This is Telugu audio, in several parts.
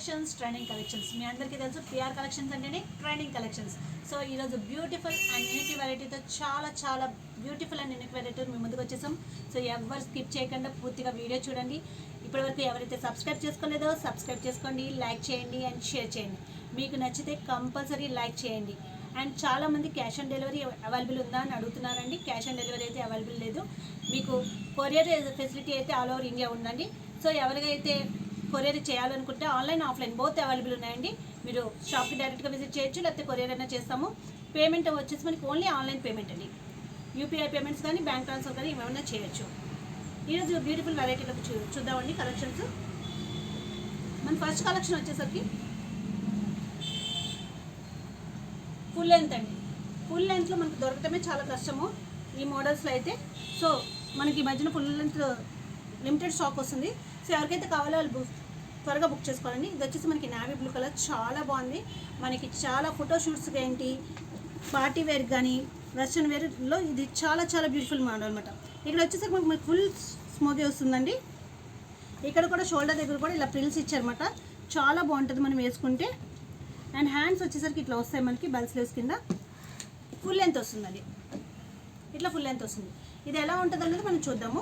కలెక్షన్స్ మీ అందరికీ తెలుసు పిఆర్ కలెక్షన్స్ అంటేనే ట్రెండింగ్ కలెక్షన్స్. సో ఈరోజు బ్యూటిఫుల్ అండ్ యూనిక్ వెరైటీతో చాలా బ్యూటిఫుల్ అండ్ యూనిక్ వెరైటీ మీ ముందుకు వచ్చేసాం. సో ఎవరు స్కిప్ చేయకుండా పూర్తిగా వీడియో చూడండి. ఇప్పటివరకు ఎవరైతే సబ్స్క్రైబ్ చేసుకోలేదో సబ్స్క్రైబ్ చేసుకోండి, లైక్ చేయండి అండ్ షేర్ చేయండి. మీకు నచ్చితే కంపల్సరీ లైక్ చేయండి. అండ్ చాలామంది క్యాష్ ఆన్ డెలివరీ అవైలబుల్ ఉందా అని అడుగుతున్నారండి. క్యాష్ ఆన్ డెలివరీ అయితే అవైలబుల్ లేదు. మీకు కొరియర్ ఫెసిలిటీ అయితే ఆల్ ఓవర్ ఇండియా ఉందండి. సో ఎవరికైతే కొరియర్ చేయాలనుకుంటే ఆన్లైన్ ఆఫ్లైన్ బోత్ అవైలబుల్ ఉన్నాయండి. మీరు షాప్కి డైరెక్ట్గా విజిట్ చేయొచ్చు, లేకపోతే కొరియర్ అయినా చేస్తాము. పేమెంట్ వచ్చేసి మనకి ఓన్లీ ఆన్లైన్ పేమెంట్ అండి. యూపీఐ పేమెంట్స్ కానీ బ్యాంక్ ట్రాన్స్ఫర్ కానీ ఏమైనా చేయొచ్చు. ఈరోజు బ్యూటిఫుల్ వెరైటీలకు చూద్దామండి కలెక్షన్స్. మన ఫస్ట్ కలెక్షన్ వచ్చేసరికి ఫుల్ లెంత్ అండి. ఫుల్ లెంత్లో మనకు దొరకటమే చాలా కష్టము ఈ మోడల్స్లో అయితే. సో మనకి ఈ మధ్యన ఫుల్ లెంత్ లిమిటెడ్ స్టాక్ వస్తుంది. సో ఎవరికైతే కావాలో వాళ్ళు త్వరగా బుక్ చేసుకోవాలండి. ఇది వచ్చేసి మనకి నావీ బ్లూ కలర్ చాలా బాగుంది. మనకి చాలా ఫోటోషూట్స్కి ఏంటి పార్టీ వేర్ కానీ వెస్ట్రన్ వేర్లో ఇది చాలా బ్యూటిఫుల్ మోడల్ అనమాట. ఇక్కడ వచ్చేసరికి మనకి ఫుల్ స్మోకీ వస్తుందండి. ఇక్కడ కూడా షోల్డర్ దగ్గర కూడా ఇలా ప్రిల్స్ ఇచ్చారనమాట. చాలా బాగుంటుంది మనం వేసుకుంటే. అండ్ హ్యాండ్స్ వచ్చేసరికి ఇట్లా వస్తాయి మనకి బెల్ స్లీవ్స్ కింద. ఫుల్ లెంత్ వస్తుందండి, ఇట్లా ఫుల్ లెంత్ వస్తుంది. ఇది ఎలా ఉంటుంది అనేది మనం చూద్దాము.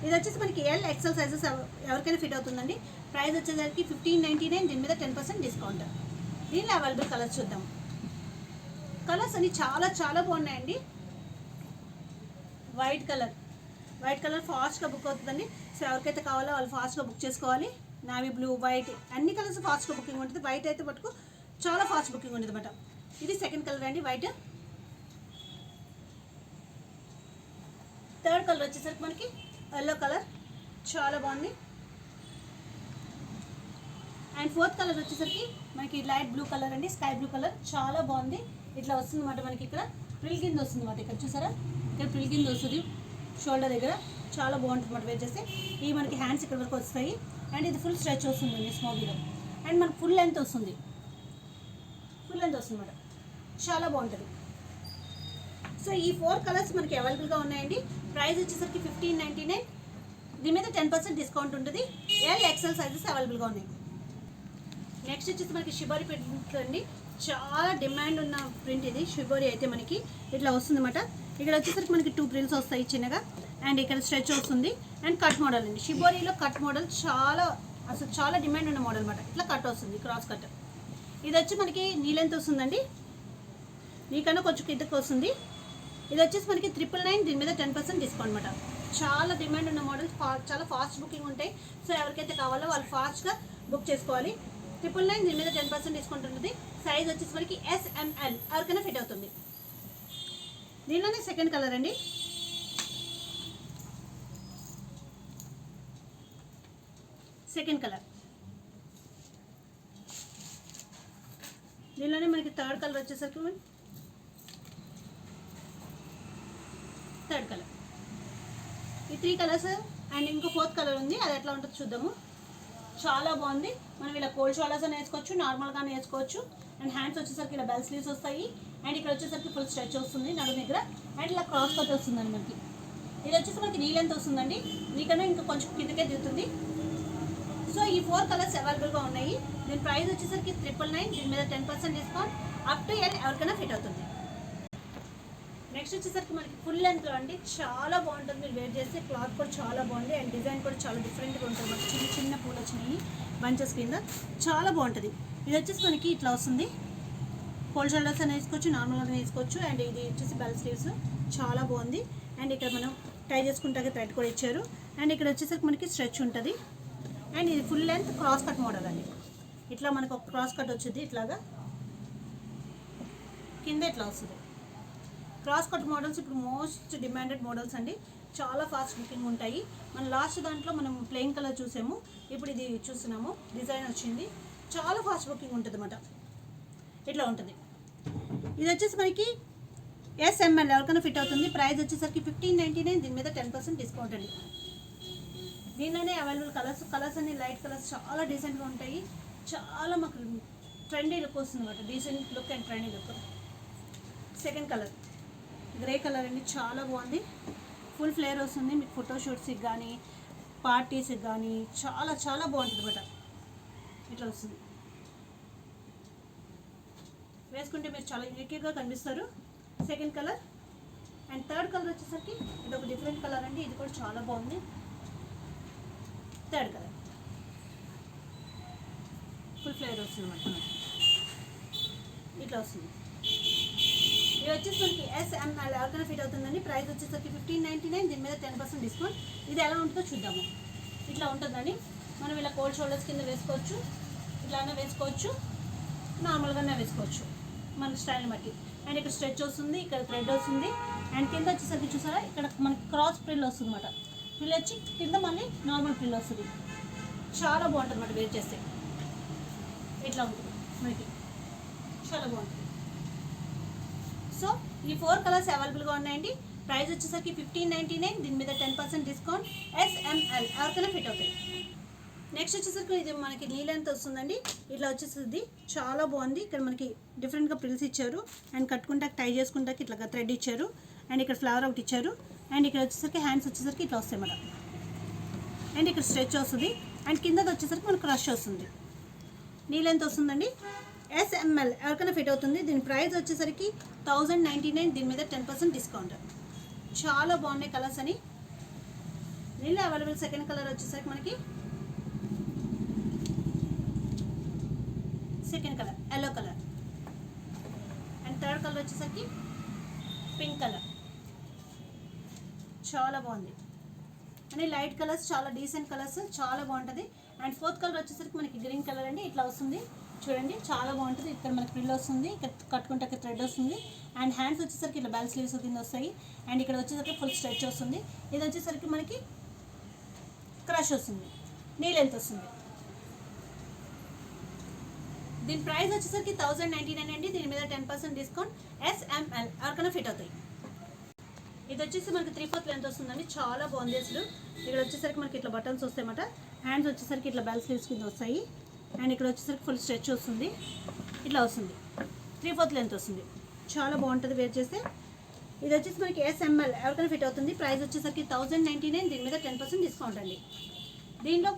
ఇది వచ్చేసి మనకి ఎల్ ఎక్సెల్ సైజెస్ ఎవరికైనా ఫిట్ అవుతుందండి. ప్రైస్ వచ్చేసరికి 1599. దీని మీద 10% డిస్కౌంట్. దీనిలో అవైలబుల్ కలర్స్ చూద్దాం. కలర్స్ అన్ని చాలా బాగున్నాయండి. వైట్ కలర్ ఫాస్ట్గా బుక్ అవుతుందండి. సో ఎవరికైతే కావాలో వాళ్ళు ఫాస్ట్గా బుక్ చేసుకోవాలి. నావీ బ్లూ, వైట్ అన్ని కలర్స్ ఫాస్ట్గా బుకింగ్ ఉంటుంది. వైట్ అయితే పట్టుకు చాలా ఫాస్ట్ బుకింగ్ ఉంటుంది అనమాట. ఇది సెకండ్ కలర్ అండి, వైట్. థర్డ్ కలర్ వచ్చేసరికి మనకి ఎల్లో కలర్ చాలా బాగుంది. అండ్ ఫోర్త్ కలర్ వచ్చేసరికి మనకి లైట్ బ్లూ కలర్ అండి, స్కై బ్లూ కలర్ చాలా బాగుంది. ఇట్లా వస్తుంది అన్నమాట. మనకి ఇక్కడ ప్రిల్ కింద వస్తుంది అన్నమాట. ఇక్కడ చూసారా, ఇక్కడ ప్రిల్ కింద వస్తుంది షోల్డర్ దగ్గర. చాలా బాగుంటుంది అన్నమాట వేర్ చేస్తే. ఇవి మనకి హ్యాండ్స్ ఇక్కడ వరకు వస్తాయి. అండ్ ఇది ఫుల్ స్ట్రెచ్ వస్తుందండి స్మోకీలో. అండ్ మనకు ఫుల్ లెంత్ వస్తుంది అన్నమాట. చాలా బాగుంటుంది. సో ఈ 4 కలర్స్ మనకి అవైలబుల్గా ఉన్నాయండి. ప్రైస్ వచ్చేసరికి 1599. దీని మీద 10% డిస్కౌంట్ ఉంటుంది. ఎల్ ఎక్సెల్ సైజెస్ అవైలబుల్గా ఉన్నాయి. నెక్స్ట్ వచ్చేసి మనకి షిబోరి ప్రింట్ అండి. చాలా డిమాండ్ ఉన్న ప్రింట్ ఇది. షిబోరి అయితే మనకి ఇట్లా వస్తుంది అన్నమాట. ఇక్కడ వచ్చేసరికి మనకి 2 ప్రిల్స్ వస్తాయి చిన్నగా. అండ్ ఇక్కడ స్ట్రెచ్ వస్తుంది. అండ్ కట్ మోడల్ అండి. షిబోరిలో కట్ మోడల్ చాలా డిమాండ్ ఉన్న మోడల్ అనమాట. ఇట్లా కట్ వస్తుంది, క్రాస్ కట్. ఇది వచ్చి మనకి నీ లెంత్ వస్తుందండి. నీకన్నా కొంచెం కిందకి వస్తుంది. ఇది వచ్చేసి మనకి 999. దీని మీద 10% డిస్కౌంట్ అనమాట. చాలా డిమాండ్ ఉన్న మోడల్స్, చాలా ఫాస్ట్ బుకింగ్ ఉంటాయి. సో ఎవరికైతే కావాలో వాళ్ళు ఫాస్ట్గా బుక్ చేసుకోవాలి. 999. దీని మీద 10% డిస్కౌంట్ ఉంటుంది. సైజ్ వచ్చేసి మనకి SML ఎవరికైనా ఫిట్ అవుతుంది. దీనిలోనే సెకండ్ కలర్ అండి. Second colour. దీనిలోనే మనకి థర్డ్ కలర్ వచ్చేసరికి థర్డ్ కలర్. ఈ 3 కలర్స్ అండ్ ఇంకో 4th కలర్ ఉంది. అది ఎట్లా ఉంటుందో చూద్దాము. చాలా బాగుంది. మనం ఇలా కోల్డ్ షోల్డర్స్ అని వేసుకోవచ్చు, నార్మల్గానే వేసుకోవచ్చు. అండ్ హ్యాండ్స్ వచ్చేసరికి ఇలా బెల్ స్లీవ్స్ వస్తాయి. అండ్ ఇక్కడ వచ్చేసరికి ఫుల్ స్ట్రెచ్ వస్తుంది నడు దగ్గర. అండ్ ఇలా క్రాస్ కట్ వస్తుందండి మనకి. ఇది వచ్చేసి మనకి నీ లెంత్ వస్తుందండి. నీకన్నా ఇంకా కొంచెం కిందకే దిగుతుంది. సో ఈ 4 కలర్స్ అవైలబుల్గా ఉన్నాయి. దీని ప్రైస్ వచ్చేసరికి 999. దీని మీద 10% డిస్కౌంట్. అప్ టు ఎల్ ఎవరికైనా ఫిట్ అవుతుంది. నెక్స్ట్ వచ్చేసరికి మనకి ఫుల్ లెంత్లో అండి. చాలా బాగుంటుంది మీరు వేర్ చేస్తే. క్లాత్ కూడా చాలా బాగుంది. అండ్ డిజైన్ కూడా చాలా డిఫరెంట్గా ఉంటుంది. మనకి చిన్న పూలు వచ్చినాయి బంచెస్ కింద. చాలా బాగుంటుంది. ఇది వచ్చేసి మనకి ఇట్లా వస్తుంది. కోల్డ్ షోల్డర్స్ అని వేసుకోవచ్చు, నార్మల్గా వేసుకోవచ్చు. అండ్ ఇది వచ్చేసి బెల్ స్లీవ్స్ చాలా బాగుంది. అండ్ ఇక్కడ మనం టై చేసుకుంటే థ్రెడ్ కూడా ఇచ్చారు. అండ్ ఇక్కడ వచ్చేసరికి మనకి స్ట్రెచ్ ఉంటుంది. అండ్ ఇది full length cross cut model అండి. ఇట్లా మనకు ఒక క్రాస్ కట్ వచ్చింది. ఇట్లాగా కింద ఇట్లా వస్తుంది. క్రాస్ కట్ మోడల్స్ ఇప్పుడు మోస్ట్ డిమాండెడ్ మోడల్స్ అండి. చాలా ఫాస్ట్ బుకింగ్ ఉంటాయి. మన లాస్ట్ దాంట్లో మనం ప్లెయిన్ కలర్ చూసాము, ఇప్పుడు ఇది చూస్తున్నాము. డిజైన్ వచ్చింది. చాలా ఫాస్ట్ బుకింగ్ ఉంటుంది అన్నమాట. ఇట్లా ఉంటుంది. ఇది వచ్చేసి మనకి SML ఎవరికైనా ఫిట్ అవుతుంది. ప్రైస్ వచ్చేసరికి 1599. దీని మీద 10% డిస్కౌంట్ అండి. దీనిలోనే అవైలబుల్ కలర్స్ అన్ని లైట్ కలర్స్ చాలా డీసెంట్గా ఉంటాయి. చాలా మాకు ట్రెండీ లుక్ వస్తుంది అన్నమాట. Decent look and trendy look. Second colour grey colour అండి. చాలా బాగుంది. ఫుల్ ఫ్లేర్ వస్తుంది. మీకు ఫోటోషూట్స్కి కానీ పార్టీస్కి కానీ చాలా బాగుంటుంది అన్నమాట. ఇట్లా వస్తుంది. వేసుకుంటే మీరు చాలా యూనిక్గా కనిపిస్తారు. Second colour and third colour వచ్చేసరికి ఇది ఒక డిఫరెంట్ కలర్ అండి. ఇది కూడా చాలా బాగుంది. థర్డ్ కలర్ ఫుల్ ఫ్లేవర్ వస్తుంది అన్నమాట. ఇట్లా వస్తుంది. ఇది వచ్చేసి మనకి SML ఎవరికైనా ఫిట్ అవుతుందండి. ప్రైస్ వచ్చేసరికి 1599. దీని మీద 10% డిస్కౌంట్. ఇది ఎలా ఉంటుందో చూద్దాము. ఇట్లా ఉంటుందండి. మనం ఇలా కోల్డ్ షోల్డర్స్ కింద వేసుకోవచ్చు, ఇట్లానే వేసుకోవచ్చు, నార్మల్గానే వేసుకోవచ్చు మన స్టైల్ని బట్టి. అండ్ ఇక్కడ స్ట్రెచ్ వస్తుంది, ఇక్కడ థ్రెడ్ వస్తుంది. అండ్ కింద వచ్చేసరికి చూసారా ఇక్కడ మనకి క్రాస్ ప్రిల్ వస్తుంది అన్నమాట. ప్రిల్ వచ్చి కింద మళ్ళీ నార్మల్ ప్రిల్ వస్తుంది. చాలా బాగుంటుంది అన్నమాట వేర్ చేస్తే. ఇట్లా ఉంటుంది మనకి, చాలా బాగుంటుంది. సో ఈ 4 కలర్స్ అవైలబుల్గా ఉన్నాయండి. ప్రైస్ వచ్చేసరికి 1599. దీని మీద 10% డిస్కౌంట్. SML ఎవరికైనా ఫిట్ అవుతాయి. నెక్స్ట్ వచ్చేసరికి ఇది మనకి నీ లెంత్ వస్తుందండి. ఇట్లా వచ్చేస్తుంది, చాలా బాగుంది. ఇక్కడ మనకి డిఫరెంట్గా ప్రిల్స్ ఇచ్చారు. అండ్ కట్టుకుంటా టై చేసుకుంటా ఇట్లా థ్రెడ్ ఇచ్చారు. అండ్ ఇక్కడ ఫ్లవర్ ఒకటి ఇచ్చారు. అండ్ ఇక్కడ వచ్చేసరికి హ్యాండ్స్ వచ్చేసరికి ఇట్లా వస్తాయి అన్నమాట. అండ్ ఇక్కడ స్ట్రెచ్ వస్తుంది. అండ్ కిందది వచ్చేసరికి మనకు క్రష్ వస్తుంది. నీ లెంత్ వస్తుందండి. SML ఎవరికైనా ఫిట్ అవుతుంది. దీని ప్రైస్ వచ్చేసరికి 1099. దీని మీద 10% డిస్కౌంట్. చాలా బాగున్నాయి కలర్స్ అని. దీనిలో అవైలబుల్ సెకండ్ కలర్ వచ్చేసరికి మనకి second colour yellow colour. And third colour వచ్చేసరికి పింక్ కలర్. చాలా బాగుంది. అని లైట్ కలర్స్, చాలా డీసెంట్ కలర్స్, చాలా బాగుంటుంది. అండ్ ఫోర్త్ కలర్ వచ్చేసరికి మనకి గ్రీన్ కలర్ అండి. ఇట్లా వస్తుంది చూడండి, చాలా బాగుంటుంది. ఇక్కడ మనకి ప్రిల్ వస్తుంది, ఇక్కడ కట్టుకుంటే ఇక్కడ థ్రెడ్ వస్తుంది. అండ్ హ్యాండ్స్ వచ్చేసరికి ఇట్లా బెల్ స్లీవ్స్ కింద వస్తాయి. అండ్ ఇక్కడ వచ్చేసరికి ఫుల్ స్ట్రెచ్ వస్తుంది. ఇది వచ్చేసరికి మనకి క్రష్ వస్తుంది. నీ లెంత్ వస్తుంది. దీని ప్రైస్ వచ్చేసరికి 1099 అండి. దీని మీద 10% డిస్కౌంట్. SML ఎవరికైనా ఫిట్ అవుతాయి. ఇది వచ్చేసి మనకి 3/4 లెంత్ వస్తుందండి. చాలా బాగుంది అసలు. ఇక్కడ వచ్చేసరికి మనకి ఇట్లా బటన్స్ వస్తాయి అన్నమాట. హ్యాండ్స్ వచ్చేసరికి ఇట్లా బెల్ స్లీవ్స్ కింద వస్తాయి. అండ్ ఇక్కడ వచ్చేసరికి ఫుల్ స్ట్రెచ్ వస్తుంది. ఇట్లా వస్తుంది. 3/4 లెంత్ వస్తుంది. చాలా బాగుంటుంది వేర్ చేస్తే. ఇది వచ్చేసి మనకి SML ఎవరికైనా ఫిట్ అవుతుంది. ప్రైస్ వచ్చేసరికి 1099. దీని మీద 10% డిస్కౌంట్ అండి. దీనిలో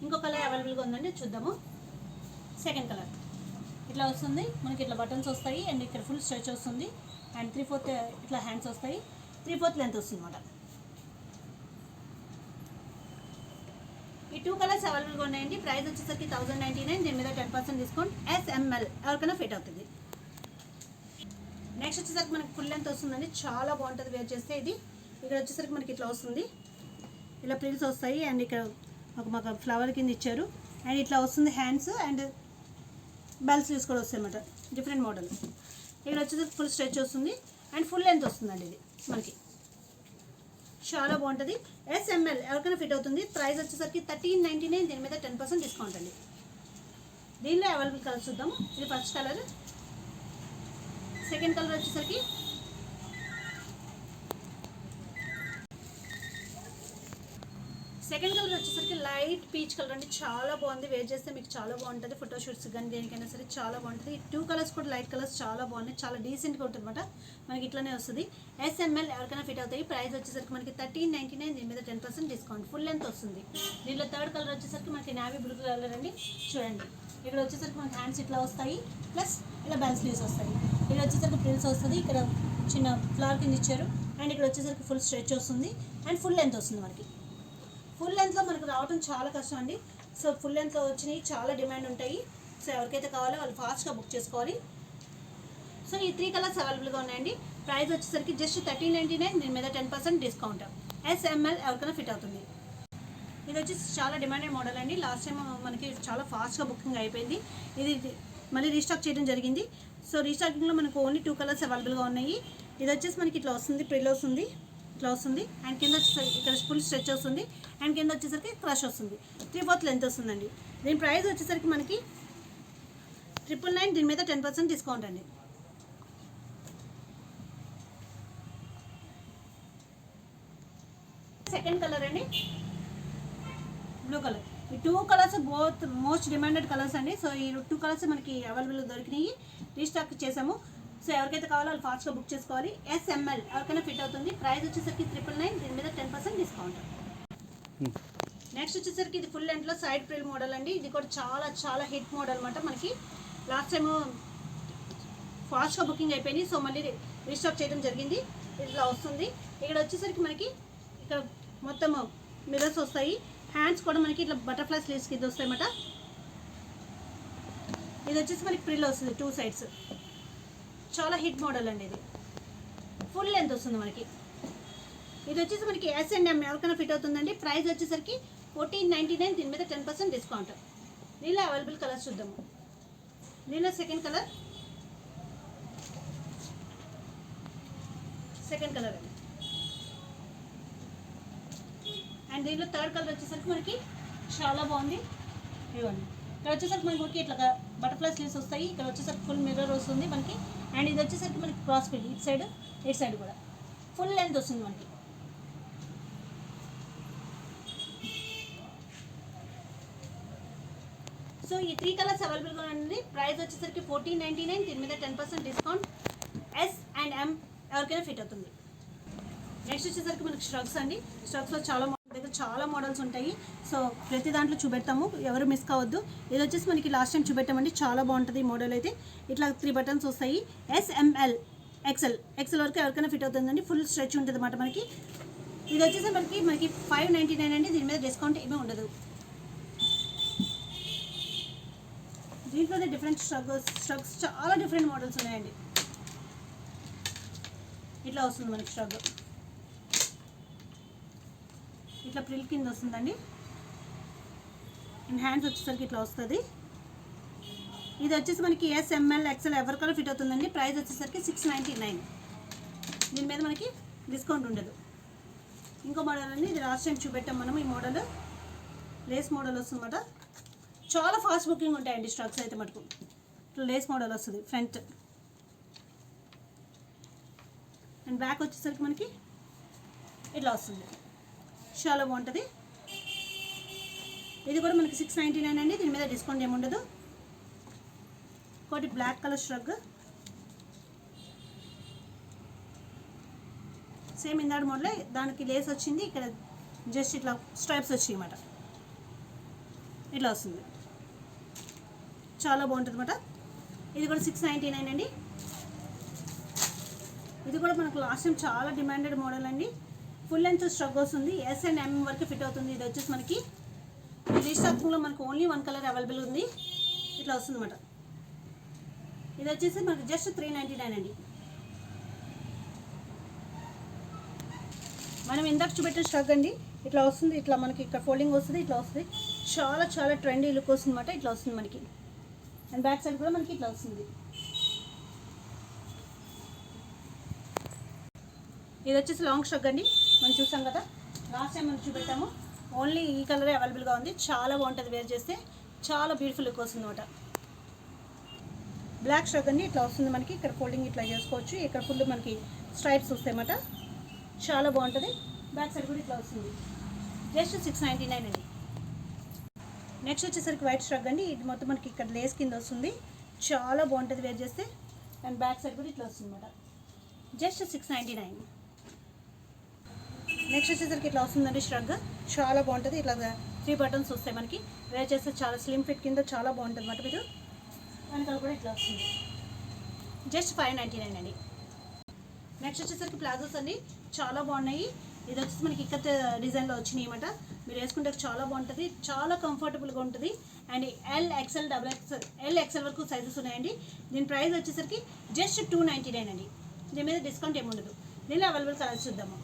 ఇంకో కలర్ అవైలబుల్గా ఉందండి, చూద్దాము. సెకండ్ కలర్ ఇట్లా వస్తుంది మనకి. ఇట్లా బటన్స్ వస్తాయి. అండ్ ఇక్కడ ఫుల్ స్ట్రెచ్ వస్తుంది. అండ్ 3/4 ఇట్లా హ్యాండ్స్ వస్తాయి. 3/4 లెంత్ వస్తుంది అన్నమాట. ఈ 2 కలర్స్ అవైలబుల్గా ఉన్నాయండి. ప్రైస్ వచ్చేసరికి 1099. దీని మీద 10% డిస్కౌంట్. SML ఎవరికైనా ఫిట్ అవుతుంది. నెక్స్ట్ వచ్చేసరికి మనకి ఫుల్ లెంత్ వస్తుందండి. చాలా బాగుంటుంది వేర్ చేస్తే. ఇది ఇక్కడ వచ్చేసరికి మనకి ఇట్లా వస్తుంది, ఇలా ప్రిల్స్ వస్తాయి. అండ్ ఇక్కడ ఒక ఫ్లవర్ కింద ఇచ్చారు. అండ్ ఇట్లా వస్తుంది హ్యాండ్స్. అండ్ బెల్ స్లీవ్స్ కూడా వస్తాయి అన్నమాట, డిఫరెంట్ మోడల్. ఇక్కడ వచ్చేసరికి ఫుల్ స్ట్రెచ్ వస్తుంది. అండ్ ఫుల్ లెంత్ వస్తుందండి ఇది మనకి. చాలా బాగుంటుంది. SML ఎవరికైనా ఫిట్ అవుతుంది. ప్రైస్ వచ్చేసరికి 1399. దీని మీద 10% డిస్కౌంట్ అండి. దీనిలో అవైలబుల్ కలర్ చూద్దాము. ఇది ఫస్ట్ కలర్. సెకండ్ కలర్ వచ్చేసరికి లైట్ పీచ్ కలర్ అండి. చాలా బాగుంది వేర్ చేస్తే, మీకు చాలా బాగుంటుంది. ఫోటోషూట్స్ కానీ దేనికైనా సరే చాలా బాగుంటుంది. ఈ 2 కలర్స్ కూడా లైట్ కలర్స్ చాలా బాగున్నాయి. చాలా డీసెంట్గా ఉంటుంది అనమాట. మనకి ఇట్లానే వస్తుంది. SML ఎవరికైనా ఫిట్ అవుతాయి. ప్రైస్ వచ్చేసరికి మనకి 1399. దీని మీద 10% డిస్కౌంట్. ఫుల్ లెంత్ వస్తుంది. దీనిలో థర్డ్ కలర్ వచ్చేసరికి మనకి నావీ బ్లూ కలర్ అండి. చూడండి, ఇక్కడ వచ్చేసరికి మనకి హ్యాండ్స్ ఇట్లా వస్తాయి. ప్లస్ ఇలా బెల్ స్లీవ్స్ వస్తాయి. ఇక్కడ వచ్చేసరికి ప్రిల్స్ వస్తుంది. ఇక్కడ చిన్న ఫ్లవర్ కింద ఇచ్చారు. అండ్ ఇక్కడ వచ్చేసరికి ఫుల్ స్ట్రెచ్ వస్తుంది. అండ్ ఫుల్ లెంత్ వస్తుంది మనకి. ఫుల్ లెంత్లో మనకు రావడం చాలా కష్టం అండి. సో ఫుల్ లెంత్లో వచ్చినాయి, చాలా డిమాండ్ ఉంటాయి. సో ఎవరికైతే కావాలో వాళ్ళు ఫాస్ట్గా బుక్ చేసుకోవాలి. సో ఈ 3 కలర్స్ అవైలబుల్గా ఉన్నాయండి. ప్రైస్ వచ్చేసరికి జస్ట్ 1399. దీని మీద 10% డిస్కౌంట్. SML ఎవరికైనా ఫిట్ అవుతుంది. ఇది వచ్చేసి చాలా డిమాండెడ్ మోడల్ అండి. లాస్ట్ టైం మనకి చాలా ఫాస్ట్గా బుకింగ్ అయిపోయింది. ఇది మళ్ళీ రీస్టాక్ చేయడం జరిగింది. సో రీస్టాకింగ్లో మనకు ఓన్లీ 2 కలర్స్ అవైలబుల్గా ఉన్నాయి. ఇది వచ్చేసి మనకి ఇట్లా వస్తుంది, ప్రిల్ వస్తుంది, ఇట్లా వస్తుంది. అండ్ కింద వచ్చేసరికి ఇక్కడ ఫుల్ స్ట్రెచ్ వస్తుంది. అండ్ కింద వచ్చేసరికి క్రష్ వస్తుంది. 3/4 లెంత్ వస్తుందండి. దీని ప్రైస్ వచ్చేసరికి మనకి 999. దీని మీద 10% డిస్కౌంట్ అండి. సెకండ్ కలర్ అండి, బ్లూ కలర్. ఈ 2 colours both most demanded colours అండి. సో ఈ 2 కలర్స్ మనకి అవైలబుల్ దొరికినాయి, రీస్టాక్ చేసాము. సో ఎవరికైతే కావాలో వాళ్ళు ఫాస్ట్గా బుక్ చేసుకోవాలి. SML ఎవరికైనా ఫిట్ అవుతుంది. ప్రైస్ వచ్చేసరికి 999. దీని మీద 10% డిస్కౌంట్. నెక్స్ట్ వచ్చేసరికి ఇది ఫుల్ లెంత్లో సైడ్ ప్రిల్ మోడల్ అండి. ఇది కూడా చాలా చాలా హిట్ మోడల్ అనమాట. మనకి లాస్ట్ టైము ఫాస్ట్గా బుకింగ్ అయిపోయింది, సో మళ్ళీ రీస్టాక్ చేయడం జరిగింది. ఇట్లా వస్తుంది. ఇక్కడ వచ్చేసరికి మనకి ఇక్కడ మొత్తం మిర్రర్స్ వస్తాయి. హ్యాండ్స్ కూడా మనకి ఇట్లా బటర్ఫ్లై స్లీవ్స్ కింద వస్తాయి అన్నమాట. ఇది వచ్చేసి మనకి ప్రిల్ వస్తుంది 2 సైడ్స్. చాలా హిట్ మోడల్ అండి. ఇది ఫుల్ లెంత్ వస్తుంది మనకి. ఇది వచ్చేసి మనకి S&M ఎవరికైనా ఫిట్ అవుతుందండి. ప్రైస్ వచ్చేసరికి 1499. దీని మీద 10% డిస్కౌంట్. దీనిలో అవైలబుల్ కలర్స్ చూద్దాము. దీనిలో సెకండ్ కలర్ అండి. అండ్ దీనిలో థర్డ్ కలర్ వచ్చేసరికి మనకి చాలా బాగుంది. ఇవ్వండి, ఇక్కడ వచ్చేసరికి మనకి ఇట్లా బటర్ఫ్లై స్లీవ్స్ వస్తాయి. ఇక్కడ వచ్చేసరికి ఫుల్ మిర్రర్ వస్తుంది మనకి. అండ్ ఇది వచ్చేసరికి మనకి క్రాస్ ఫిట్, ఇటు సైడ్ కూడా ఫుల్ లెంత్ వస్తుంది మనకి. సో ఈ 3 కలర్స్ అవైలబుల్గా ఉంది. ప్రైస్ వచ్చేసరికి 1499. దీని మీద 10% డిస్కౌంట్. S&M ఎవరికైనా ఫిట్ అవుతుంది. నెక్స్ట్ వచ్చేసరికి మనకి స్ట్రగ్స్ అండి. స్ట్రగ్స్లో చాలా మోడల్స్ ఉంటాయి. సో ప్రతి దాంట్లో చూపెడతాము, ఎవరు మిస్ కావద్దు. ఇది వచ్చేసి మనకి లాస్ట్ టైం చూపెట్టామండి. చాలా బాగుంటుంది ఈ మోడల్ అయితే. ఇట్లా 3 బటన్స్ వస్తాయి. SML XL వరకు ఎవరికైనా ఫిట్ అవుతుందండి. ఫుల్ స్ట్రెచ్ ఉంటుంది అన్నమాట మనకి. ఇది వచ్చేసి మనకి 599 అండి. దీని మీద డిస్కౌంట్ ఏమీ ఉండదు. దీంట్లోనే డిఫరెంట్ స్ట్రగ్స్ చాలా డిఫరెంట్ మోడల్స్ ఉన్నాయండి. ఇట్లా వస్తుంది మనకి స్ట్రగ్, ఇట్లా ప్రిల్ కింద వస్తుందండి. అండ్ హ్యాండ్స్ వచ్చేసరికి ఇట్లా వస్తుంది. ఇది వచ్చేసి మనకి SML XL ఎవరికైనా ఫిట్ అవుతుందండి. ప్రైస్ వచ్చేసరికి 699. దీని మీద మనకి డిస్కౌంట్ ఉండదు. ఇంకో మోడల్ అండి. ఇది లాస్ట్ టైం చూపెట్టాం మనం. ఈ మోడల్ లేస్ మోడల్ వస్తుందన్నమాట. చాలా ఫాస్ట్ బుకింగ్ ఉంటాయండి స్ట్రగ్స్ అయితే మటుకు. ఇట్లా లేస్ మోడల్ వస్తుంది ఫ్రంట్. అండ్ బ్యాక్ వచ్చేసరికి మనకి ఇట్లా వస్తుంది. చాలా బాగుంటుంది. ఇది కూడా మనకి 699 అండి. దీని మీద డిస్కౌంట్ ఏమి ఉండదు. ఒకటి బ్లాక్ కలర్ స్ట్రగ్, సేమ్ ఇందాడు మోడలే. దానికి లేస్ వచ్చింది. ఇక్కడ జస్ట్ ఇట్లా స్ట్రైప్స్ వచ్చాయి అన్నమాట. ఇట్లా వస్తుంది. చాలా బాగుంటుంది అన్నమాట. ఇది కూడా 699 అండి. ఇది కూడా మనకు లాస్ట్ టైం చాలా డిమాండెడ్ మోడల్ అండి. ఫుల్ లెంత్ స్ట్రగ్ వస్తుంది. S&M వరకు ఫిట్ అవుతుంది. ఇది వచ్చేసి మనకి రీస్టాకింగ్లో మనకు ఓన్లీ 1 కలర్ అవైలబుల్ ఉంది. ఇట్లా వస్తుంది అన్నమాట. ఇది వచ్చేసి మనకి జస్ట్ 399 అండి. మనం ఇందాక చూపెట్టిన స్ట్రగ్ అండి. ఇట్లా వస్తుంది. ఇట్లా మనకి ఇక్కడ ఫోల్డింగ్ వస్తుంది. ఇట్లా వస్తుంది. చాలా చాలా ట్రెండీ లుక్ వస్తుంది అన్నమాట. ఇట్లా వస్తుంది మనకి. అండ్ బ్యాక్ సైడ్ కూడా మనకి ఇట్లా వస్తుంది. ఇది వచ్చేసి లాంగ్ స్ట్రగ్ అండి. మనం చూసాం కదా లాస్ట్ టైం మనం చూపెట్టాము. ఓన్లీ ఈ కలరే అవైలబుల్గా ఉంది. చాలా బాగుంటుంది వేర్ చేస్తే. చాలా బ్యూటిఫుల్ లుక్ వస్తుంది అన్నమాట. బ్లాక్ స్ట్రగ్ అండి. ఇట్లా వస్తుంది మనకి. ఇక్కడ ఫోల్డింగ్ ఇట్లా చేసుకోవచ్చు. ఇక్కడ ఫుల్ మనకి స్ట్రైప్స్ వస్తాయి అన్నమాట. చాలా బాగుంటుంది. బ్యాక్ సైడ్ కూడా ఇట్లా వస్తుంది. జస్ట్ 699 అండి. నెక్స్ట్ వచ్చేసరికి వైట్ స్ట్రగ్ అండి. ఇది మొత్తం మనకి ఇక్కడ లేస్ కింద వస్తుంది. చాలా బాగుంటుంది వేర్ చేస్తే. అండ్ బ్యాక్ సైడ్ కూడా ఇట్లా వస్తుంది అన్నమాట. జస్ట్ 699. నెక్స్ట్ వచ్చేసరికి ఇట్లా వస్తుందండి స్ట్రగ్. చాలా బాగుంటుంది. ఇట్లా 3 బటన్స్ వస్తాయి మనకి. వేర్ చేస్తే చాలా స్లిమ్ ఫిట్ కింద చాలా బాగుంటుంది అన్నమాట. మీరు వెనకాల కూడా ఇట్లా వస్తుంది. జస్ట్ 599 అండి. నెక్స్ట్ వచ్చేసరికి ప్లాజోస్ అండి. చాలా బాగున్నాయి. ఇది వచ్చేసి మనకి ఇక్కత్ డిజైన్లో వచ్చినాయి అన్నమాట. మీరు వేసుకుంటే చాలా బాగుంటుంది. చాలా కంఫర్టబుల్గా ఉంటుంది. అండ్ LXL XL వరకు సైజెస్ ఉన్నాయండి. దీని ప్రైస్ వచ్చేసరికి జస్ట్ 299 అండి. దీని మీద డిస్కౌంట్ ఏమి ఉండదు. దీనిలో అవైలబుల్ కలర్స్ చూద్దాము.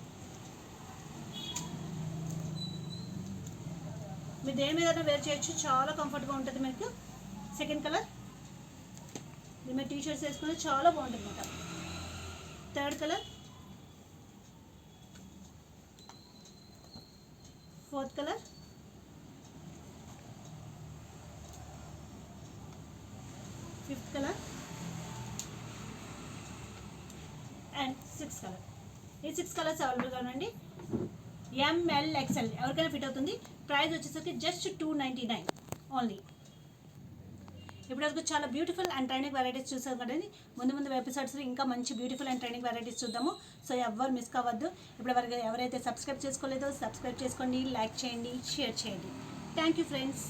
మీరు దేని మీద వేర్ చేయొచ్చు. చాలా కంఫర్ట్గా ఉంటుంది మీకు. సెకండ్ కలర్ దీని మీద టీషర్ట్స్ వేసుకుంటే చాలా బాగుంటుంది అన్నమాట. Third colour, fourth colour, fifth colour and sixth colour. ఈ 6 కలర్స్ అవైలబుల్గా ఉందండి. ML XL ఎవరికైనా ఫిట్ అవుతుంది. ప్రైస్ వచ్చేసరికి జస్ట్ 299 ఓన్లీ. ఇప్పటివరకు చాలా బ్యూటిఫుల్ అండ్ ట్రైనింగ్ వెరైటీస్ చూసాం కదండి. ముందు ఎపిసోడ్స్లో ఇంకా మంచి బ్యూటిఫుల్ అండ్ ట్రైనింగ్ వెరైటీస్ చూద్దాము. సో ఎవ్వరు మిస్ కావద్దు. ఇప్పటివరకు ఎవరైతే సబ్స్క్రైబ్ చేసుకోలేదో సబ్స్క్రైబ్ చేసుకోండి, లైక్ చేయండి, షేర్ చేయండి. Thank you friends.